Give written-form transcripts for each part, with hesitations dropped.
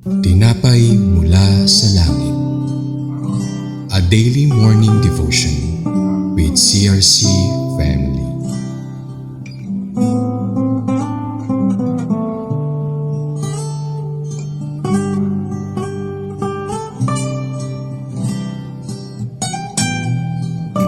Tinapay mula sa langit. A daily morning devotion with CRC family.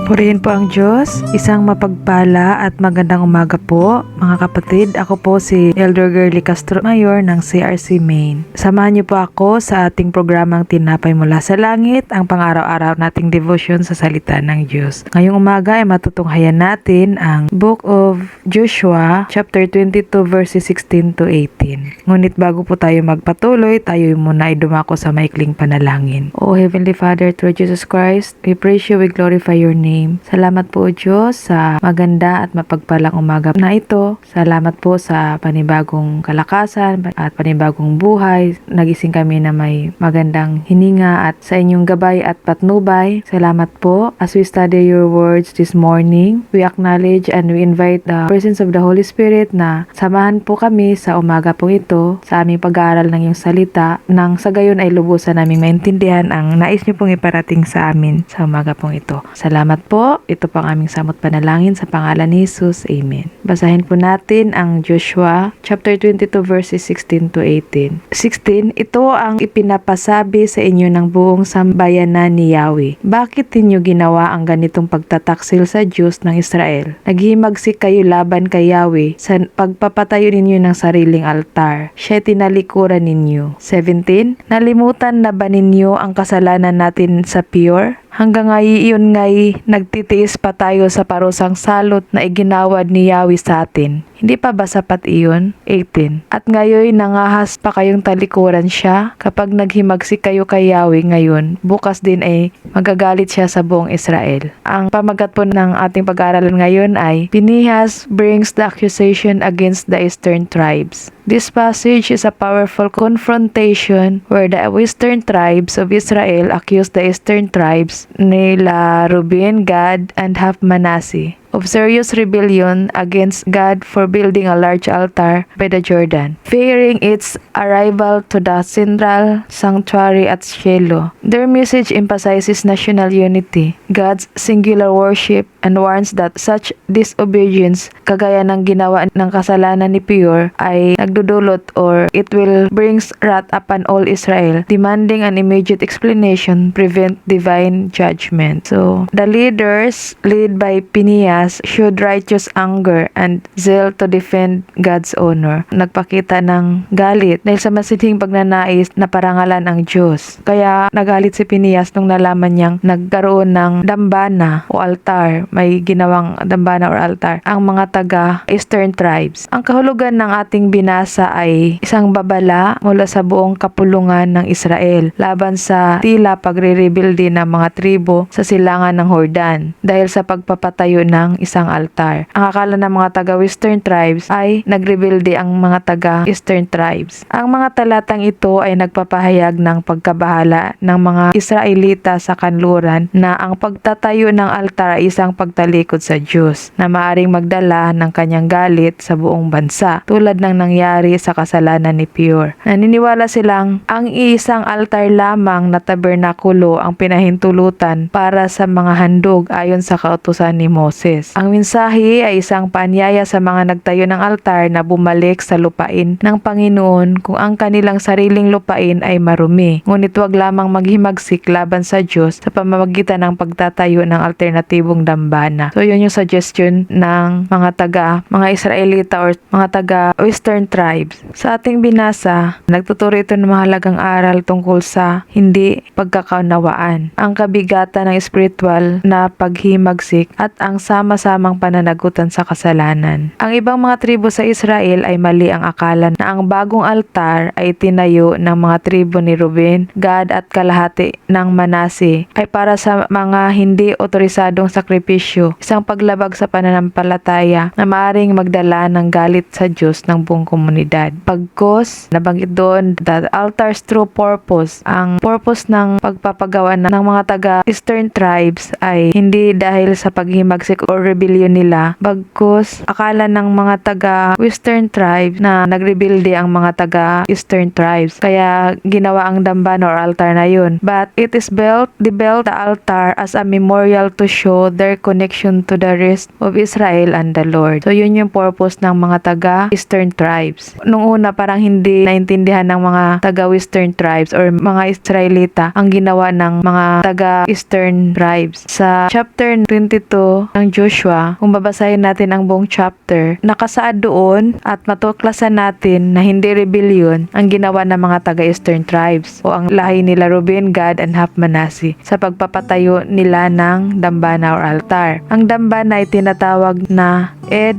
Purihin po ang Diyos. Isang mapagpala at magandang umaga po, mga kapatid. Ako po si Elder Girly Castro Mayor ng CRC Maine. Samahan niyo po ako sa ating programang Tinapay Mula sa Langit, ang pang-araw-araw nating devotion sa salita ng Diyos. Ngayong umaga ay matutunghayan natin ang Book of Joshua, chapter 22, verses 16 to 18. Ngunit bago po tayo magpatuloy, tayo muna ay dumako sa maikling panalangin. O Heavenly Father, through Jesus Christ, we praise you, we glorify your name. Salamat po, Diyos, sa maganda at mapagpalang umaga na ito. Salamat po sa panibagong kalakasan at panibagong buhay. Nagising kami na may magandang hininga at sa inyong gabay at patnubay. Salamat po. As we study your words this morning, we acknowledge and we invite the presence of the Holy Spirit na samahan po kami sa umaga po ito sa aming pag-aaral ng iyong salita, nang sa gayon ay lubusan naming maintindihan ang nais niyo pong iparating sa amin sa umaga pong ito. Salamat po. Ito po ang aming samot panalangin sa pangalan ni Jesus. Amen. Basahin po natin ang Joshua chapter 22 verses 16 to 18. 16, ito ang ipinapasabi sa inyo ng buong sambayanan ni Yahweh. Bakit ninyo ginawa ang ganitong pagtataksil sa Diyos ng Israel? Naghimagsik kayo laban kay Yahweh sa pagpapatayo ninyo ng sariling altar. Siya tinalikuran ninyo. 17, nalimutan na ba ninyo ang kasalanan natin sa Peor? Hanggang ngayon nga'y nagtitiis pa tayo sa parusang salot na iginawad ni Yahweh sa atin. Hindi pa ba sapat iyon? 18. At ngayon nangahas pa kayong talikuran siya? Kapag naghimagsik kayo kay Yahweh ngayon, bukas din ay magagalit siya sa buong Israel. Ang pamagat po ng ating pag-aaralan ngayon ay Phinehas brings the accusation against the eastern tribes. This passage is a powerful confrontation where the western tribes of Israel accuse the eastern tribes nila Reuben, Gad, and half Manasseh of serious rebellion against God for building a large altar by the Jordan, fearing its arrival to the central sanctuary at Shiloh. Their message emphasizes national unity, God's singular worship, and warns that such disobedience, kagaya ng ginawa ng kasalanan ni Peor, ay nagdudulot or it will brings wrath upon all Israel, demanding an immediate explanation, prevent divine judgment. So, the leaders, led by Phinehas, showed righteous anger and zeal to defend God's honor. Nagpakita ng galit dahil sa masidhing pagnanais na parangalan ang Diyos. Kaya nagalit si Phinehas nung nalaman niyang nagkaroon ng dambana o altar, may ginawang dambana or altar, ang mga taga-eastern tribes. Ang kahulugan ng ating binasa ay isang babala mula sa buong kapulungan ng Israel laban sa tila pagre-rebuildi ng mga tribo sa silangan ng Jordan dahil sa pagpapatayo ng isang altar. Ang akala ng mga taga-western tribes ay nagrebuildi ang mga taga-eastern tribes. Ang mga talatang ito ay nagpapahayag ng pagkabahala ng mga Israelita sa kanluran na ang pagtatayo ng altar ay isang pagtalikod sa Diyos na maaring magdala ng kanyang galit sa buong bansa, tulad ng nangyari sa kasalanan ni Peor. Naniniwala silang ang isang altar lamang na tabernakulo ang pinahintulutan para sa mga handog ayon sa kautusan ni Moses. Ang mensahe ay isang paanyaya sa mga nagtayo ng altar na bumalik sa lupain ng Panginoon kung ang kanilang sariling lupain ay marumi. Ngunit wag lamang maghimagsik laban sa Diyos sa pamamagitan ng pagtatayo ng alternatibong dambana. So yun yung suggestion ng mga Israelita or mga taga-Western tribes. Sa ating binasa, nagtuturo ito ng mahalagang aral tungkol sa hindi pagkakaunawaan, ang kabigatan ng spiritual na paghimagsik at ang sama-samang pananagutan sa kasalanan. Ang ibang mga tribo sa Israel ay mali ang akala na ang bagong altar ay tinayo ng mga tribo ni Reuben, Gad at kalahati kalahati ng Manase ay para sa mga hindi otorisadong sakripisyo, isang paglabag sa pananampalataya na maaaring magdala ng galit sa Diyos ng buong komunidad. Pagkos, nabanggit doon, the altar's true purpose, ang purpose ng pagpapagawa ng mga taga-Eastern tribes ay hindi dahil sa paghimagsik o rebellion nila, bagkus akala ng mga taga-Western tribes na nagrebilde ang mga taga-Eastern tribes. Kaya ginawa ang damban or altar na yun. But it is built the altar as a memorial to show their connection to the rest of Israel and the Lord. So yun yung purpose ng mga taga-Eastern tribes. Nung una parang hindi naintindihan ng mga taga-Western tribes or mga Israelita ang ginawa ng mga taga-Eastern tribes. Sa chapter 22 ng Joshua, kung babasahin natin ang buong chapter, nakasaad doon at matuklasan natin na hindi rebellion ang ginawa ng mga taga-Eastern tribes o ang lahi nila Reuben, Gad, and half Manasseh sa pagpapatayo nila ng dambana or altar. Ang dambana ay tinatawag na Ed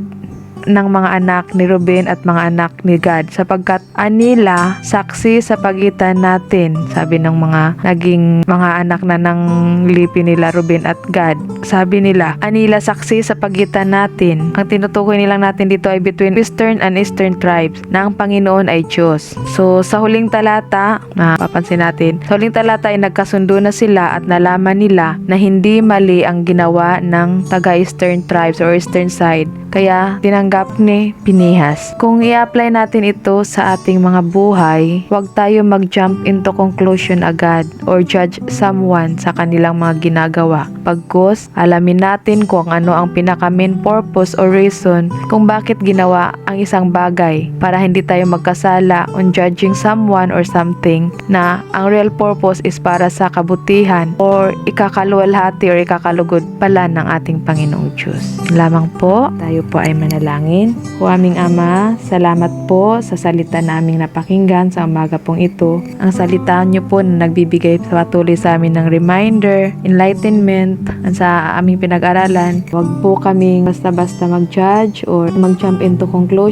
ng mga anak ni Reuben at mga anak ni Gad sapagkat anila saksi sa pagitan natin, sabi ng mga naging mga anak na ng lipi nila Reuben at Gad. Sabi nila, anila saksi sa pagitan natin. Ang tinutukoy nilang natin dito ay between Western and Eastern tribes na ang Panginoon ay Diyos. So sa huling talata, papansin natin, sa huling talata ay nagkasundo na sila at nalaman nila na hindi mali ang ginawa ng taga-Eastern tribes or Eastern side. Kaya tinanggap ni Pinehas. Kung i-apply natin ito sa ating mga buhay, huwag tayo mag-jump into conclusion agad or judge someone sa kanilang mga ginagawa. Pagkos, alamin natin kung ano ang pinaka-main purpose or reason kung bakit ginawa ang isang bagay para hindi tayo magkasala on judging someone or something na ang real purpose is para sa kabutihan or ikakaluwalhati or ikakalugod pala ng ating Panginoong Diyos. Lamang po, tayo po ay manalangin. O aming Ama, salamat po sa salita na aming napakinggan sa umaga pong ito. Ang salita niyo po na nagbibigay patuloy sa amin ng reminder, enlightenment, sa aming pinag-aralan. Huwag po kaming basta-basta mag-judge or mag-jump into conclusion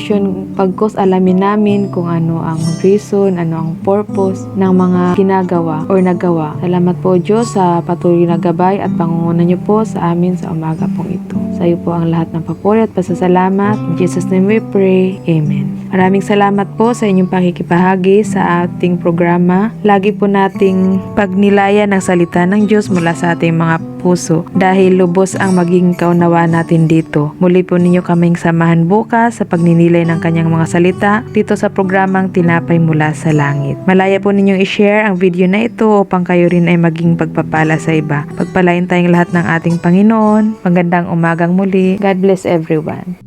pagkos alamin namin kung ano ang reason, ano ang purpose ng mga ginagawa or nagawa. Salamat po Diyos sa patuloy na gabay at pangunguna niyo po sa amin sa umaga pong ito. Sa iyo po ang lahat ng papuri at pasasalamat. In Jesus' name we pray. Amen. Maraming salamat po sa inyong pakikipahagi sa ating programa. Lagi po nating pagnilayan ng salita ng Diyos mula sa ating mga puso dahil lubos ang magiging kaunawaan natin dito. Muli po ninyo kaming samahan bukas sa pagninilay ng kanyang mga salita dito sa programang Tinapay Mula sa Langit. Malaya po ninyong i-share ang video na ito upang kayo rin ay maging pagpapala sa iba. Pagpalain tayong lahat ng ating Panginoon. Magandang umagang muli. God bless everyone.